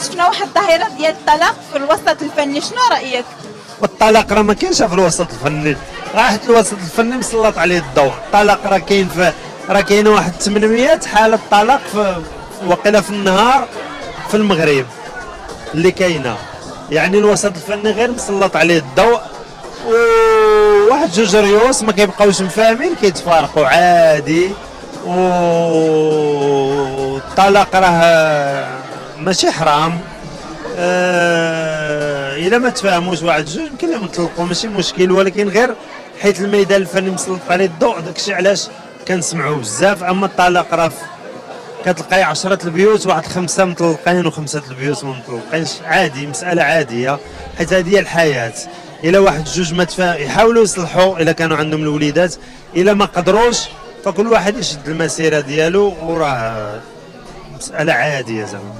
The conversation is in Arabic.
شفنا واحد الظاهره ديال الطلاق في الوسط الفني، شنو رايك؟ والطلاق راه ما كاينش في الوسط الفني، راحت الوسط الفني مسلط عليه الضوء. الطلاق راه كاين راه كاين واحد 800 حاله طلاق وقيله في النهار في المغرب اللي كاينه. يعني الوسط الفني غير مسلط عليه الضوء، وواحد جوج ريوس ما كيبقاوش مفاهمين كيتفارقوا عادي. والطلاق راه ماشي حرام. الا ما تفاهموش واحد جوج يمكن لهم يطلقوا ماشي مشكل، ولكن غير حيت الميدان الفني مسلط عليه الضوء داكشي علاش كنسمعوا بزاف. اما الطلاق راه كتلقاي 10 البيوت واحد 5 مطلقين و5 البيوت ما مطلقينش، عادي، مساله عاديه حيت هذه هي الحياه. الا واحد جوج ما يحاولوا يصلحوا الا كانوا عندهم الوليدات، الا ما قدروش فكل واحد يشد المسيره ديالو، وراه مساله عاديه زعما.